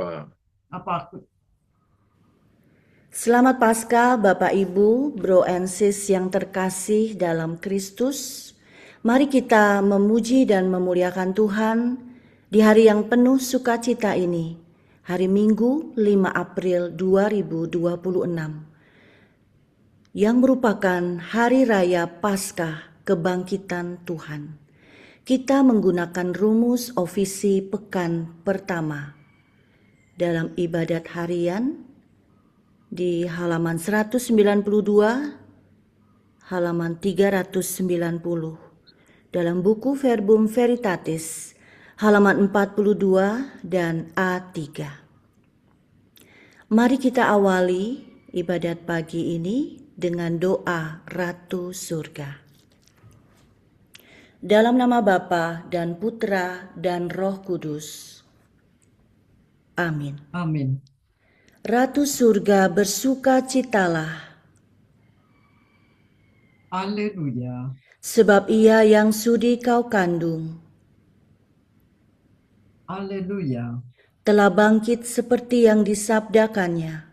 apa? Apa aku? Selamat Paskah Bapak Ibu, Bro and Sis yang terkasih dalam Kristus. Mari kita memuji dan memuliakan Tuhan di hari yang penuh sukacita ini, hari Minggu 5 April 2026, yang merupakan hari raya Paskah kebangkitan Tuhan. Kita menggunakan rumus ofisi pekan pertama dalam ibadat harian di halaman 192, halaman 390, dalam buku Verbum Veritatis, halaman 42 dan A3. Mari kita awali ibadat pagi ini dengan doa Ratu Surga. Dalam nama Bapa dan Putra dan Roh Kudus. Amin. Amin. Ratu Surga bersukacitalah, Haleluya. sebab Ia yang sudi kau kandung Haleluya. telah bangkit seperti yang disabdakannya.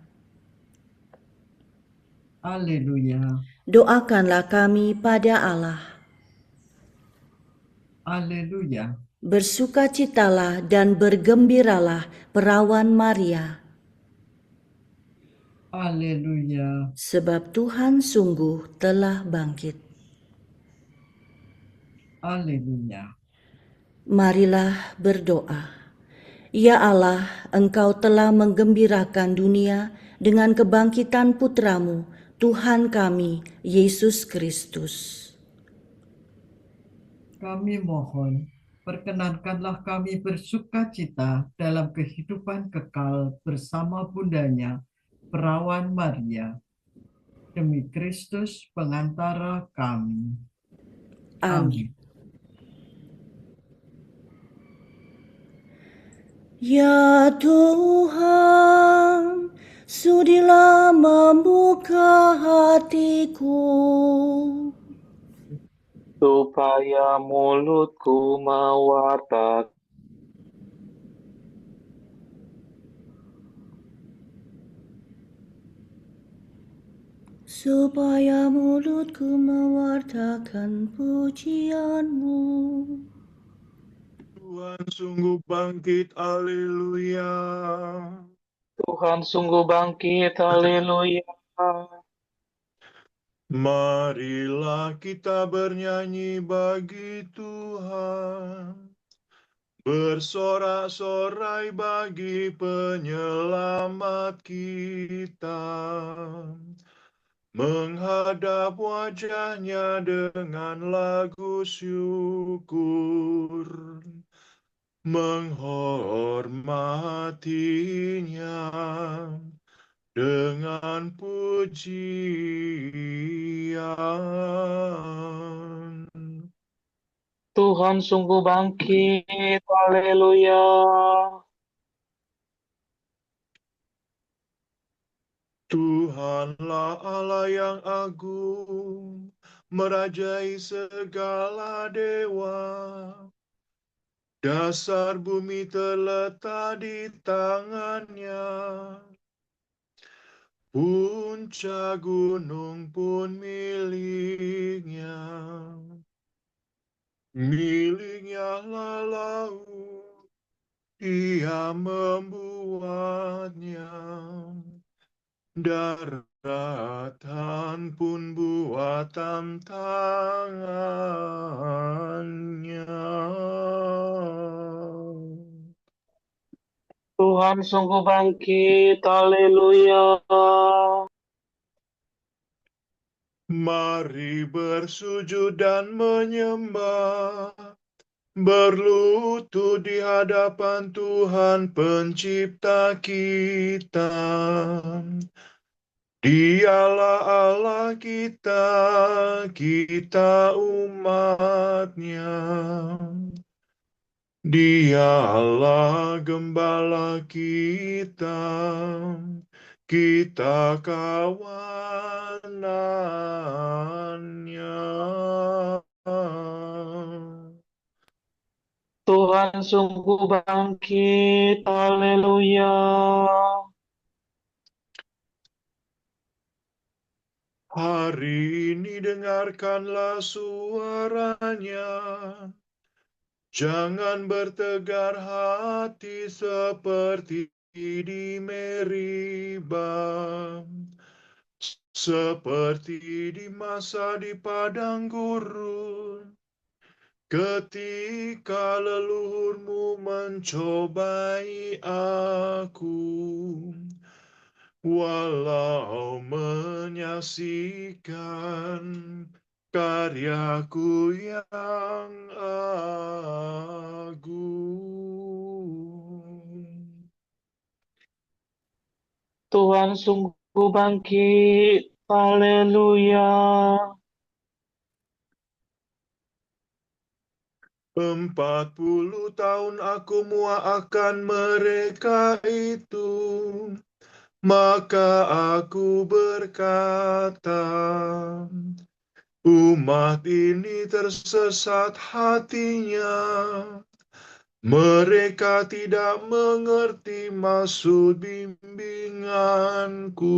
Haleluya. Doakanlah kami pada Allah. Haleluya. Bersukacitalah dan bergembiralah perawan Maria, Haleluya. sebab Tuhan sungguh telah bangkit. Haleluya. Marilah berdoa. Ya Allah, Engkau telah menggembirakan dunia dengan kebangkitan Putramu, Tuhan kami, Yesus Kristus. Kami mohon, perkenankanlah kami bersukacita dalam kehidupan kekal bersama bundanya, Perawan Maria, demi Kristus pengantara kami. Amin. Amin. Ya Tuhan, sudilah membuka hatiku, Supaya mulutku mewartakan supaya mulutku mewartakan pujian-Mu. Tuhan sungguh bangkit, haleluya. Tuhan sungguh bangkit, haleluya. Marilah kita bernyanyi bagi Tuhan, bersorak-sorai bagi penyelamat kita, menghadap wajahnya dengan lagu syukur, menghormatinya dengan pujian. Tuhan sungguh bangkit, haleluya. Tuhanlah Allah yang agung, merajai segala dewa. Dasar bumi terletak di tangannya, puncak gunung pun miliknya. Miliknya lah laut, Dia membuatnya. Daratan pun buatan tangannya. Tuhan sungguh bangkit, haleluya. Mari bersujud dan menyembah, berlutut di hadapan Tuhan Pencipta kita. Dialah Allah kita, kita umatnya. Dialah gembala kita, kita kawanannya. Tuhan sungguh bangkit, haleluya. Hari ini dengarkanlah suaranya. Jangan bertegar hati seperti di Meribah, seperti di masa di padang gurun, ketika leluhurmu mencobai aku. Walau menyaksikan karyaku yang agung. Tuhan sungguh bangkit, haleluya. 40 tahun aku muakkan mereka itu, maka aku berkata, umat ini tersesat hatinya. Mereka tidak mengerti maksud bimbinganku.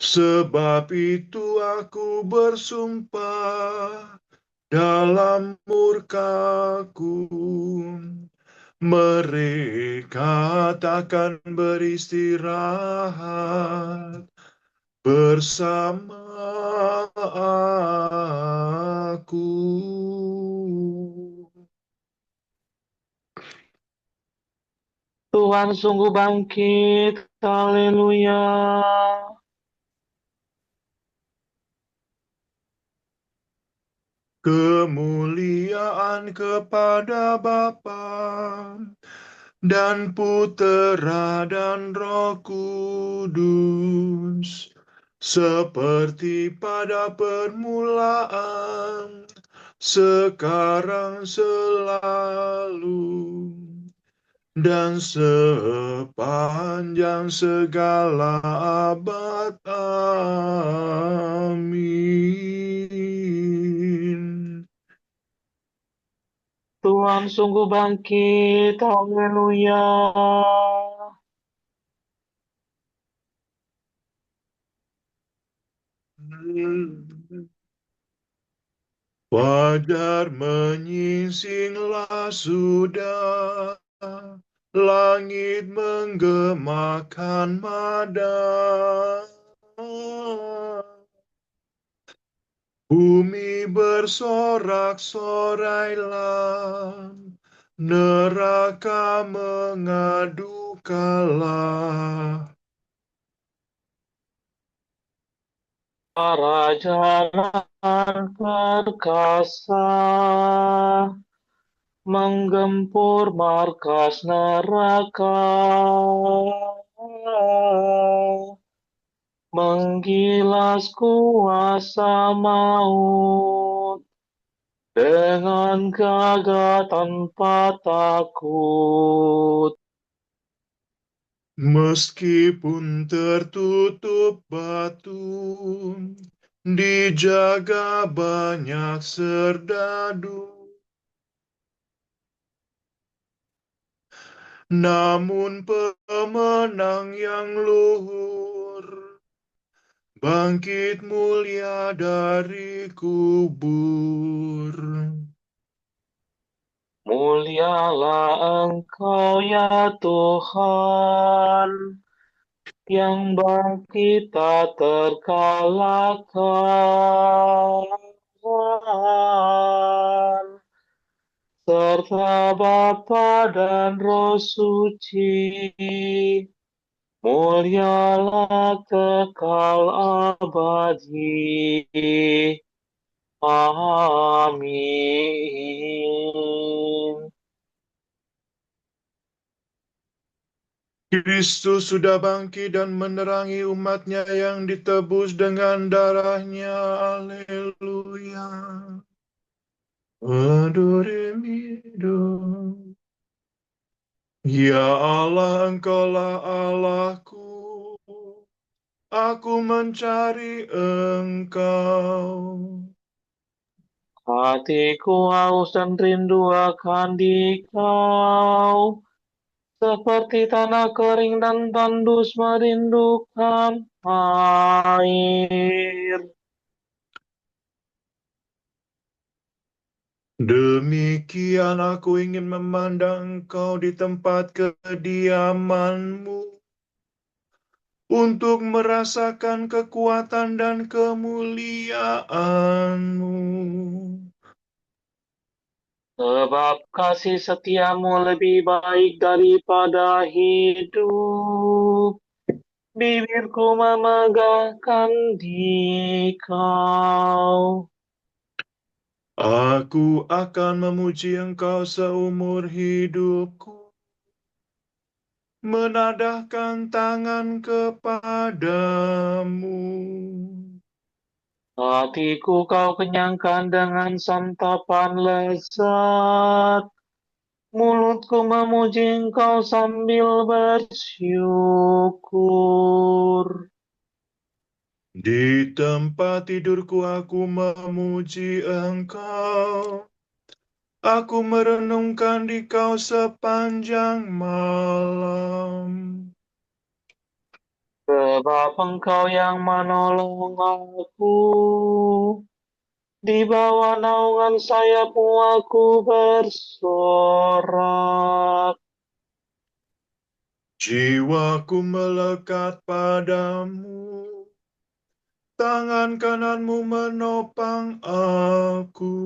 Sebab itu aku bersumpah dalam murkaku, mereka takkan beristirahat bersama aku. Tuhan sungguh bangkit, haleluya. Kemuliaan kepada Bapa dan Putera dan Roh Kudus, seperti pada permulaan, sekarang, selalu, dan sepanjang segala abad. Amin. Tuhan sungguh bangkit, haleluya. Fajar menyingsinglah sudah, langit menggemakan madan. Bumi bersorak-sorailah, neraka mengadu kalah. Kerajaan perkasa menggempur markas neraka, menggilas kuasa maut dengan gagah tanpa takut. Meskipun tertutup batu, dijaga banyak serdadu, namun pemenang yang luhur bangkit mulia dari kubur. Mulialah Engkau ya Tuhan, yang bangkit tak terkalahkan, serta Bapa dan Roh Suci, mulialah kekal abadi. Amin. Kristus sudah bangkit dan menerangi umatnya yang ditebus dengan darahnya. Haleluya. Adoremido. Ya Allah, Engkaulah Allahku. Aku mencari Engkau. Hatiku haus dan rindu akan Dikau, seperti tanah kering dan tandus merindukan air. Demikian aku ingin memandang Engkau di tempat kediaman-Mu, untuk merasakan kekuatan dan kemuliaan-Mu. Sebab kasih setiamu lebih baik daripada hidup. Bibirku memegahkan Dikau. Aku akan memuji Engkau seumur hidupku, menadahkan tangan kepadamu. Hatiku kau kenyangkan dengan santapan lezat. Mulutku memuji Engkau sambil bersyukur. Di tempat tidurku aku memuji Engkau. Aku merenungkan Dikau sepanjang malam. Sebab Engkau yang menolong aku. Di bawah naungan sayap-Mu aku bersorak. Jiwaku melekat padamu. Tangan kananmu menopang aku.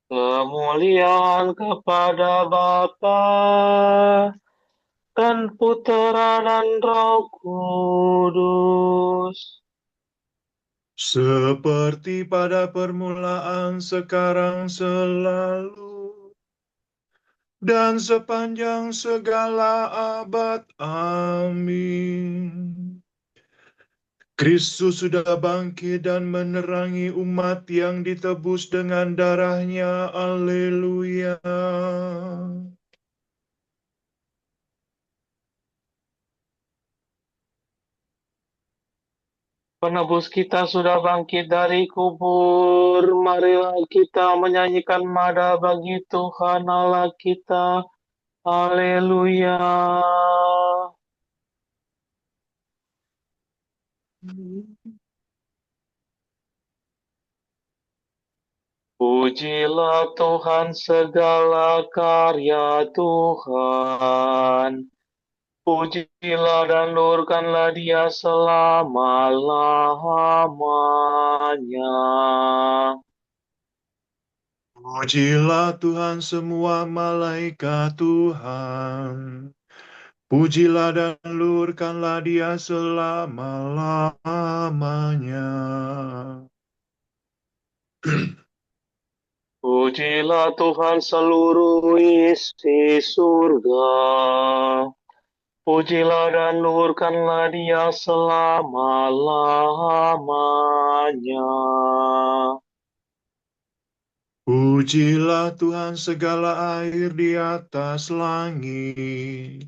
Kemuliaan kepada Bapa dan Putera dan Roh Kudus. Seperti pada permulaan, sekarang, selalu, dan sepanjang segala abad. Amin. Kristus sudah bangkit dan menerangi umat yang ditebus dengan darahnya. Haleluya. Penebus kita sudah bangkit dari kubur. Marilah kita menyanyikan mada bagi Tuhan Allah kita. Haleluya. Pujilah Tuhan segala karya Tuhan. Pujilah dan luhurkanlah Dia selama-lamanya. Pujilah Tuhan semua malaikat Tuhan. Pujilah dan luhurkanlah Dia selama-lamanya. Pujilah Tuhan seluruh isi surga. Pujilah dan luhurkanlah Dia selama-lamanya. Pujilah Tuhan segala air di atas langit.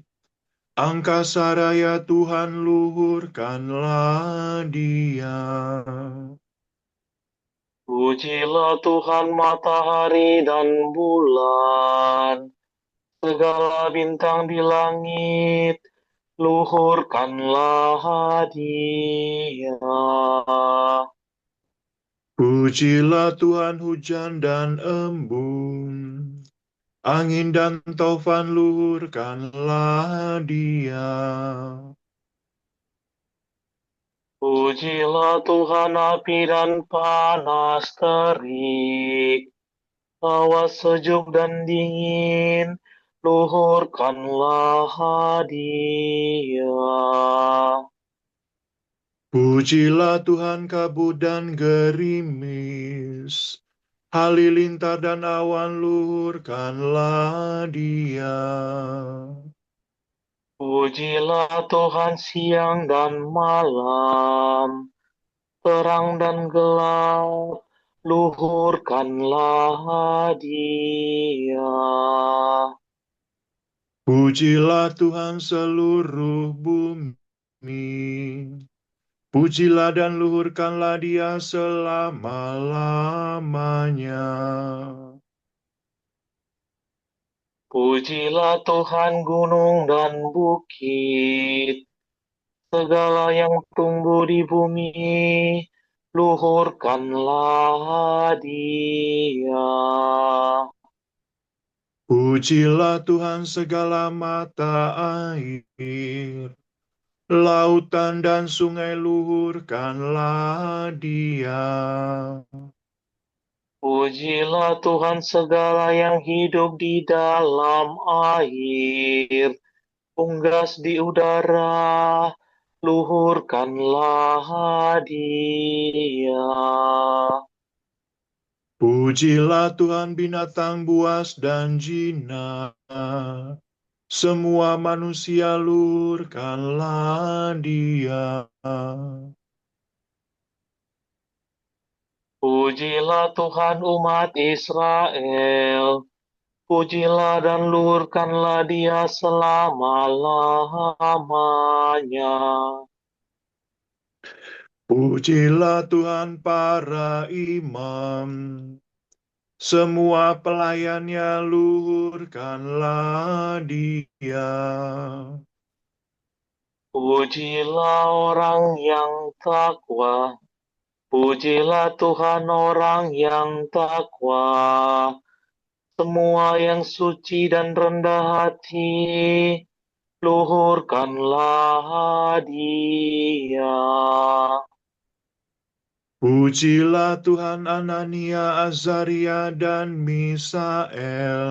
Angkasa raya Tuhan, luhurkanlah Dia. Pujilah Tuhan matahari dan bulan, segala bintang di langit, luhurkanlah Dia. Pujilah Tuhan hujan dan embun, angin dan taufan, luhurkanlah Dia. Pujilah Tuhan api dan panas terik, hawa sejuk dan dingin, luhurkanlah Dia. Pujilah Tuhan kabut dan gerimis, halilintar dan awan, luhurkanlah Dia. Pujilah Tuhan siang dan malam, terang dan gelap, luhurkanlah Dia. Pujilah Tuhan seluruh bumi, Pujilah dan luhurkanlah Dia selama-lamanya. Pujilah Tuhan gunung dan bukit, segala yang tumbuh di bumi, luhurkanlah Dia. Pujilah Tuhan segala mata air, lautan dan sungai luhurkanlah Dia. Pujilah Tuhan segala yang hidup di dalam air, unggas di udara, luhurkanlah Dia. Pujilah Tuhan binatang buas dan jinak, semua manusia luhurkanlah Dia. Pujilah Tuhan umat Israel, pujilah dan luhurkanlah Dia selama-lamanya. Pujilah Tuhan para imam, semua pelayannya luhurkanlah Dia. Pujilah orang yang takwa, pujilah Tuhan orang yang takwa, semua yang suci dan rendah hati, luhurkanlah Dia. Pujilah Tuhan Anania, Azaria, dan Misael.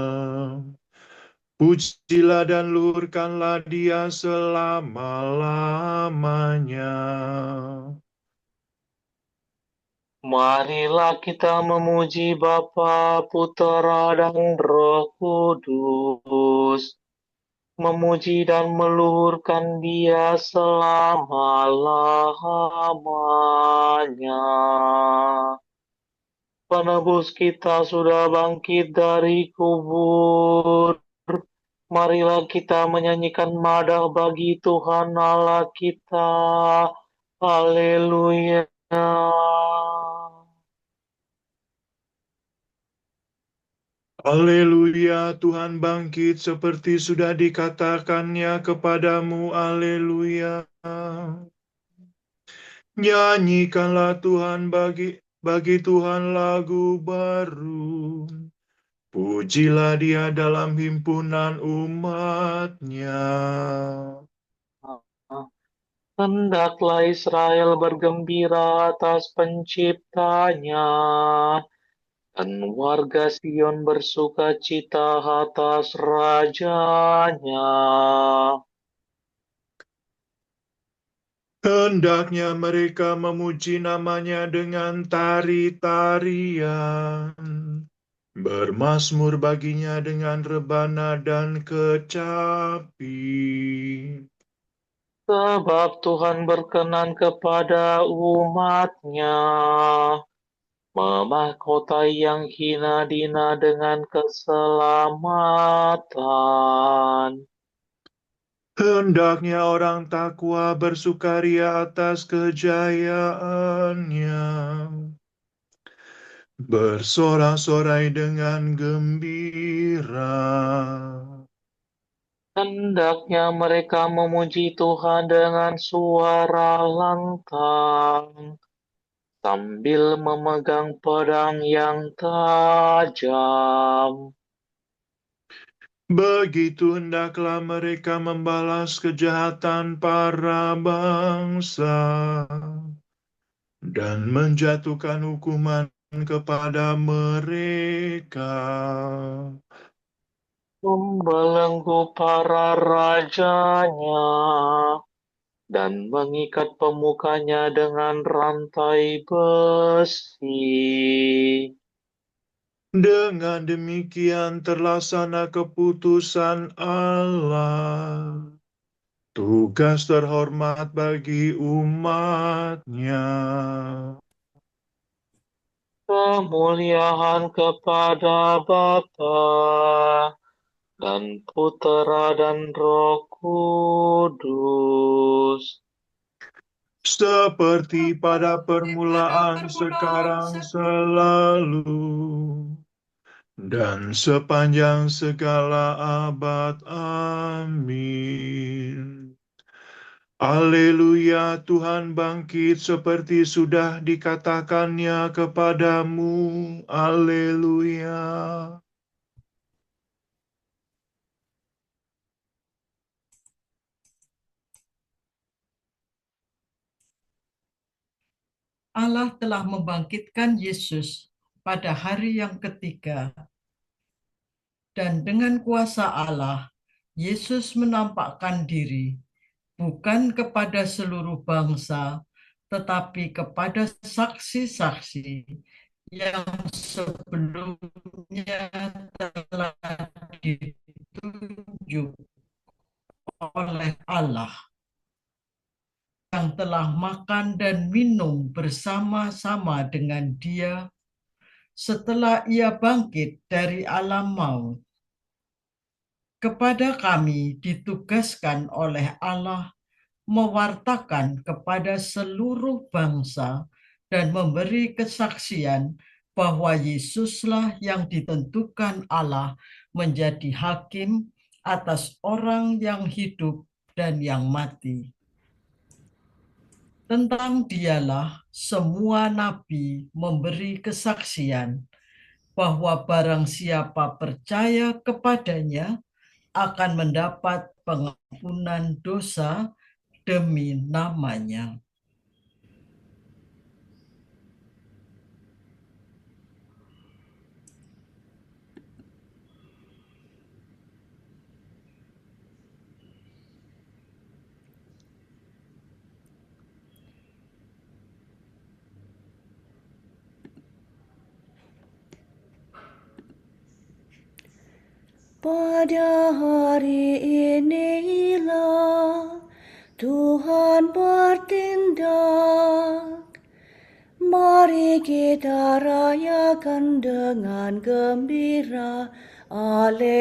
Pujilah dan luhurkanlah Dia selama-lamanya. Marilah kita memuji Bapa, Putera, dan Roh Kudus, memuji dan meluhurkan Dia selama-lamanya. Penebus kita sudah bangkit dari kubur. Marilah kita menyanyikan madah bagi Tuhan Allah kita. Haleluya. Haleluya, Tuhan bangkit seperti sudah dikatakannya kepadamu. Haleluya. Nyanyikanlah Tuhan bagi Tuhan lagu baru. Pujilah Dia dalam himpunan umat-Nya. Hendaklah Israel bergembira atas penciptanya, dan warga Sion bersuka cita atas rajanya. Hendaknya mereka memuji namanya dengan tari-tarian, bermazmur baginya dengan rebana dan kecapi. Sebab Tuhan berkenan kepada umat-Nya, memahkotai yang hina dina dengan keselamatan. Hendaknya orang takwa bersukaria atas kejayaannya, bersorak-sorai dengan gembira. Hendaknya mereka memuji Tuhan dengan suara lantang, sambil memegang pedang yang tajam. Begitu hendaklah mereka membalas kejahatan para bangsa dan menjatuhkan hukuman kepada mereka. Membelenggu para rajanya, dan mengikat pemukanya dengan rantai besi. Dengan demikian terlaksana keputusan Allah, tugas terhormat bagi umat-Nya. Kemuliaan kepada Bapa dan Putera dan Roh Kudus. seperti pada pada permulaan, sekarang, selalu, dan sepanjang segala abad. Amin. Haleluya, Tuhan bangkit seperti sudah dikatakannya kepadamu. Haleluya. Allah telah membangkitkan Yesus pada hari yang ketiga, dan dengan kuasa Allah, Yesus menampakkan diri bukan kepada seluruh bangsa, tetapi kepada saksi-saksi yang sebelumnya telah ditunjuk oleh Allah, yang telah makan dan minum bersama-sama dengan Dia setelah Ia bangkit dari alam maut. Kepada kami ditugaskan oleh Allah mewartakan kepada seluruh bangsa dan memberi kesaksian bahwa Yesuslah yang ditentukan Allah menjadi hakim atas orang yang hidup dan yang mati. Tentang Dialah semua nabi memberi kesaksian bahwa barang siapa percaya kepadanya akan mendapat pengampunan dosa demi namanya. Pada hari inilah Tuhan bertindak. Mari kita rayakan dengan gembira. Haleluya.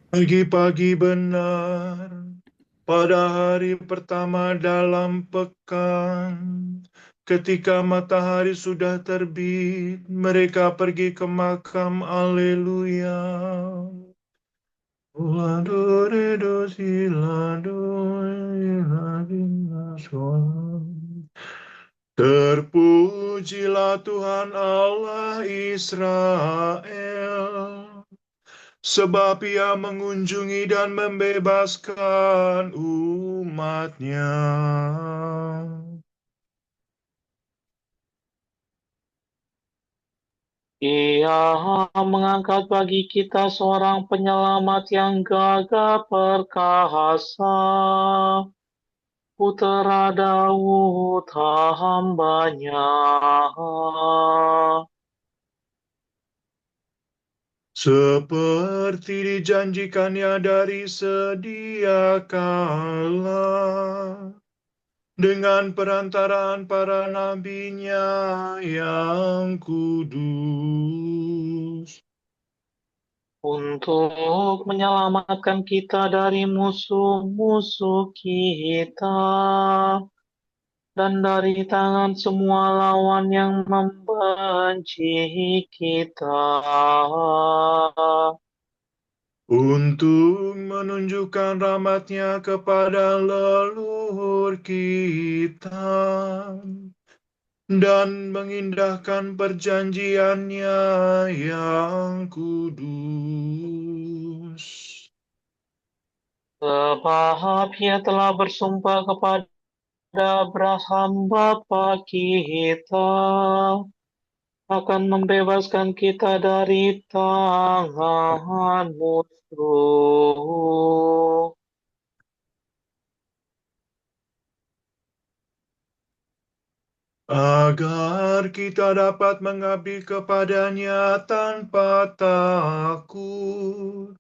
Pagi-pagi benar, pada hari pertama dalam pekan, ketika matahari sudah terbit, mereka pergi ke makam. Haleluya. Terpujilah Tuhan Allah Israel, sebab Ia mengunjungi dan membebaskan umat-Nya. Ia mengangkat bagi kita seorang penyelamat yang gagah perkasa, Putra Daud hamba-Nya. Seperti dijanjikannya dari sedia kala, dengan perantaraan para nabi-Nya yang kudus, Untuk menyelamatkan kita dari musuh-musuh kita dan dari tangan semua lawan yang membenci kita, untuk menunjukkan rahmat-Nya kepada leluhur kita, dan mengindahkan perjanjian-Nya yang kudus. sebab Ia telah bersumpah kepada Abraham bapa kita akan membebaskan kita dari tangan musuh, agar kita dapat mengabdi kepada-Nya tanpa takut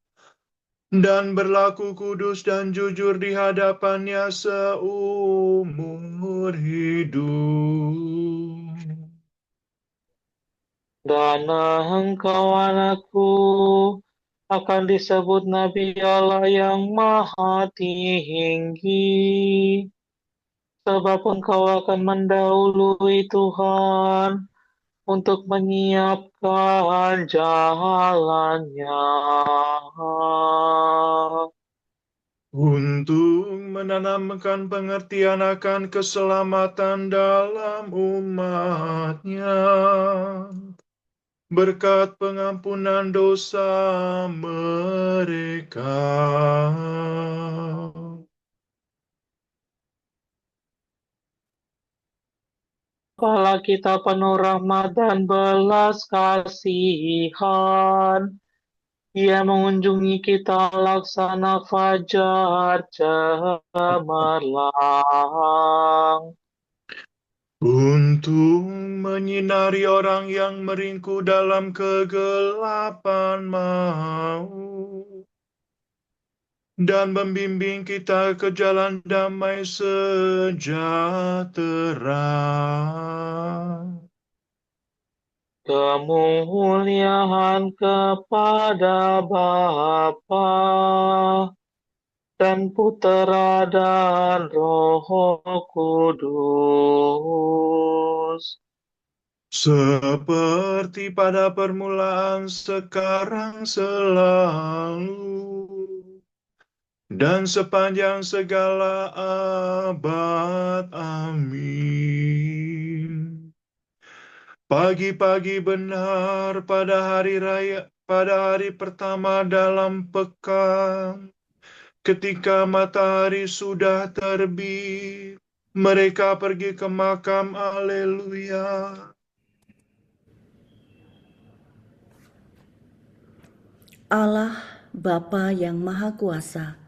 dan berlaku kudus dan jujur di hadapan-Nya seumur hidup. dan engkau anakku, akan disebut Nabi Allah yang Maha Tinggi. Sebab engkau akan mendahului Tuhan untuk menyiapkan jalannya. Untuk menanamkan pengertian akan keselamatan dalam umatnya, berkat pengampunan dosa mereka. Kala kita penuh rahmat dan belas kasihan, Ia mengunjungi kita laksana fajar cemerlang. Untuk menyinari orang yang meringkuk dalam kegelapan maut, dan membimbing kita ke jalan damai sejahtera. Kemuliaan kepada Bapa dan Putera dan Roh Kudus. Seperti pada permulaan, sekarang, selalu, dan sepanjang segala abad. Amin. Pagi-pagi benar pada hari raya, pada hari pertama dalam pekan, ketika matahari sudah terbit, mereka pergi ke makam. Haleluya. Allah Bapa yang Maha Kuasa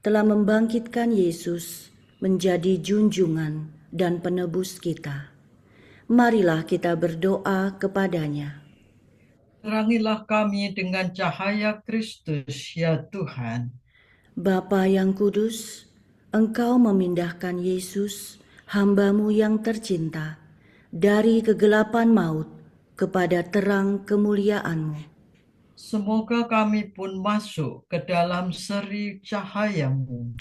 telah membangkitkan Yesus menjadi junjungan dan penebus kita. Marilah kita berdoa kepadanya. Terangilah kami dengan cahaya Kristus, ya Tuhan. Bapa yang kudus, Engkau memindahkan Yesus, hamba-Mu yang tercinta, dari kegelapan maut kepada terang kemuliaan-Mu. Semoga kami pun masuk ke dalam seri cahaya-Mu.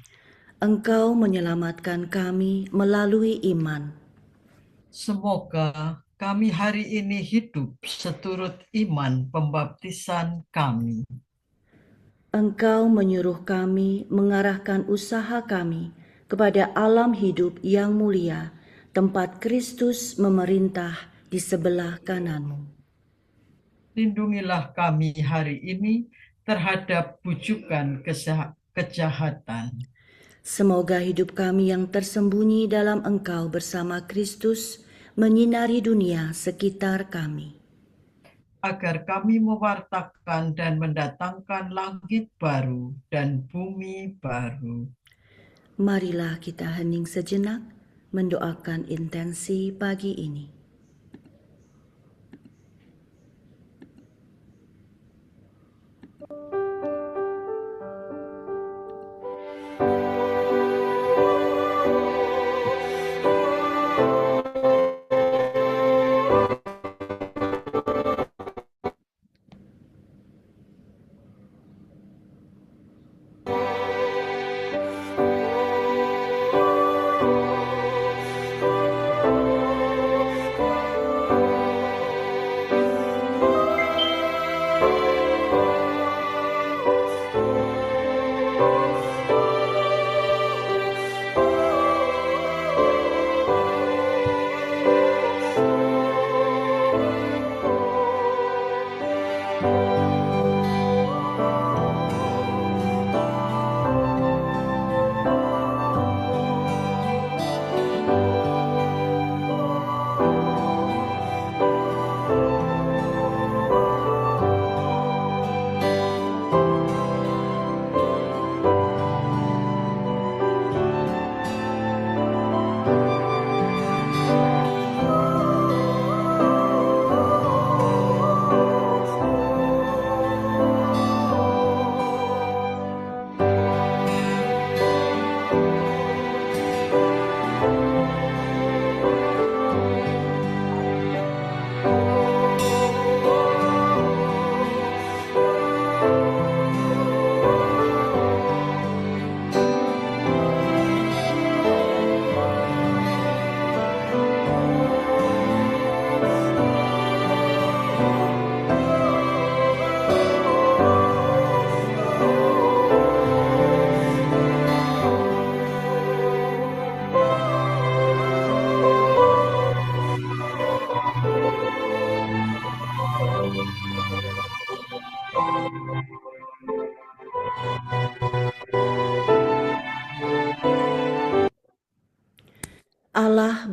Engkau menyelamatkan kami melalui iman. Semoga kami hari ini hidup seturut iman pembaptisan kami. Engkau menyuruh kami mengarahkan usaha kami kepada alam hidup yang mulia, tempat Kristus memerintah di sebelah kanan-Mu. Lindungilah kami hari ini terhadap bujukan kejahatan. Semoga hidup kami yang tersembunyi dalam Engkau bersama Kristus menyinari dunia sekitar kami. Agar kami mewartakan dan mendatangkan langit baru dan bumi baru. Marilah kita hening sejenak mendoakan intensi pagi ini.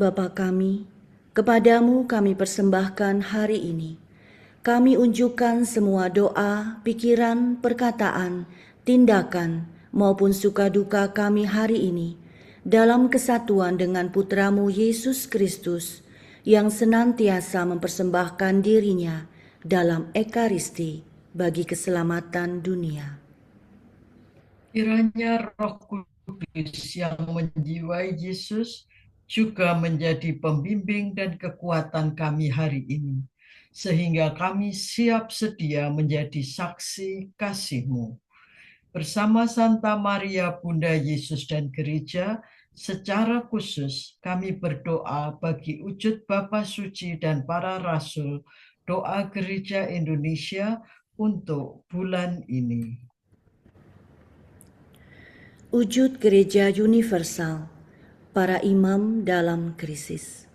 Bapa kami, kepadamu kami persembahkan hari ini. Kami unjukkan semua doa, pikiran, perkataan, tindakan, maupun suka duka kami hari ini dalam kesatuan dengan Putramu Yesus Kristus yang senantiasa mempersembahkan dirinya dalam Ekaristi bagi keselamatan dunia. Kiranya Roh Kudus yang menjiwai Yesus juga menjadi pembimbing dan kekuatan kami hari ini, sehingga kami siap sedia menjadi saksi kasih-Mu. Bersama Santa Maria Bunda Yesus dan Gereja, secara khusus kami berdoa bagi wujud Bapa Suci dan para Rasul, doa Gereja Indonesia untuk bulan ini. Wujud Gereja Universal, para imam dalam krisis.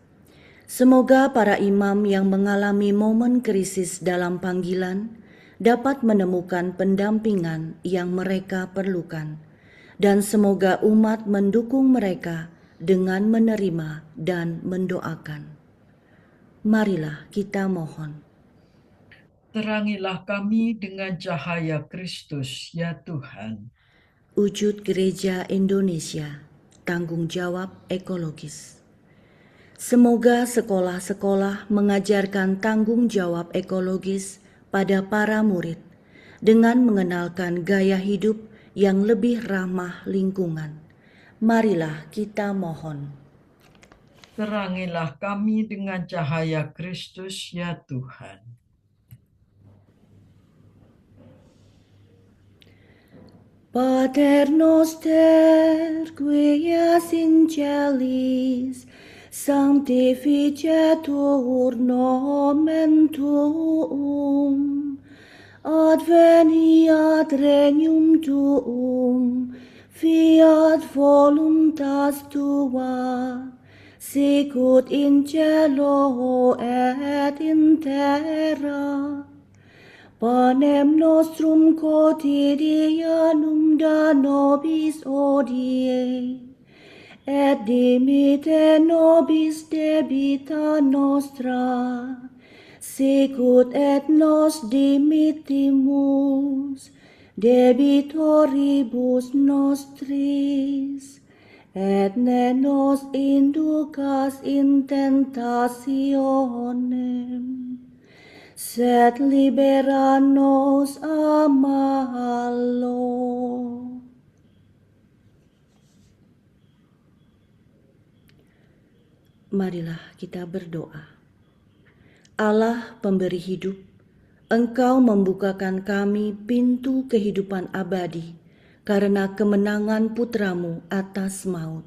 Semoga para imam yang mengalami momen krisis dalam panggilan dapat menemukan pendampingan yang mereka perlukan, dan semoga umat mendukung mereka dengan menerima dan mendoakan. Marilah kita mohon. Terangilah kami dengan cahaya Kristus, ya Tuhan. Wujud Gereja Indonesia, tanggung jawab ekologis. Semoga sekolah-sekolah mengajarkan tanggung jawab ekologis pada para murid dengan mengenalkan gaya hidup yang lebih ramah lingkungan. Marilah kita mohon. Terangilah kami dengan cahaya Kristus, ya Tuhan. Pater noster, qui es in celis, sanctificetur nomen tuum, adveniat regnum tuum, fiat voluntas tua, sicut in cielo et in terra. Panem nostrum quotidianum da nobis hodie, et dimitte nobis debita nostra, sicut et nos dimittimus debitoribus nostris, et ne nos inducas in tentationem, sed libera nos a malo. Marilah kita berdoa. Allah pemberi hidup, Engkau membukakan kami pintu kehidupan abadi karena kemenangan Putramu atas maut.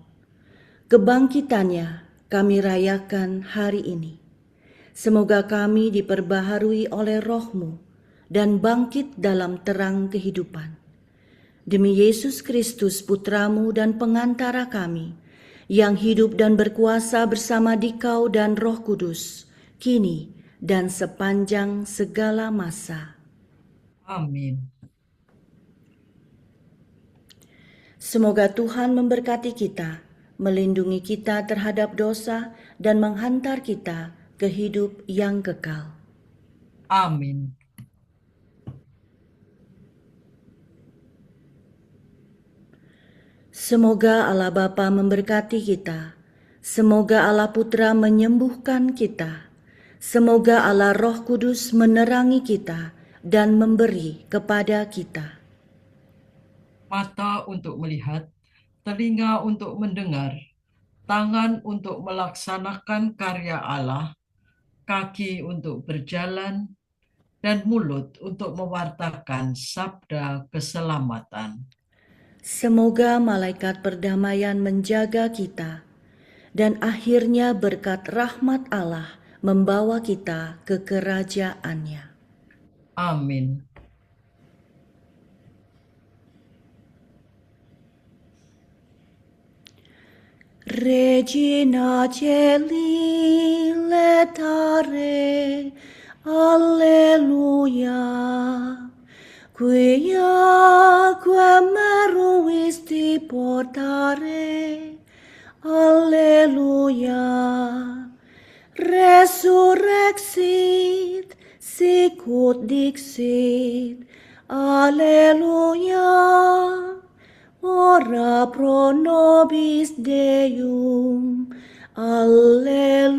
Kebangkitannya kami rayakan hari ini. Semoga kami diperbaharui oleh Roh-Mu dan bangkit dalam terang kehidupan. Demi Yesus Kristus Putramu dan pengantara kami, yang hidup dan berkuasa bersama Dikau dan Roh Kudus, kini dan sepanjang segala masa. Amin. Semoga Tuhan memberkati kita, melindungi kita terhadap dosa, dan menghantar kita ke hidup yang kekal. Amin. Semoga Allah Bapa memberkati kita. Semoga Allah Putra menyembuhkan kita. Semoga Allah Roh Kudus menerangi kita dan memberi kepada kita Mata untuk melihat, telinga untuk mendengar, tangan untuk melaksanakan karya Allah, kaki untuk berjalan, dan mulut untuk mewartakan sabda keselamatan. Semoga malaikat perdamaian menjaga kita, dan akhirnya berkat rahmat Allah membawa kita ke kerajaannya. Amin. Regina Celi letare, alleluia. Quia meruisti portare, alleluia. Alleluia. Resurrexit, sicut dixit, Alleluia. Ora pro nobis Deum, Alleluia.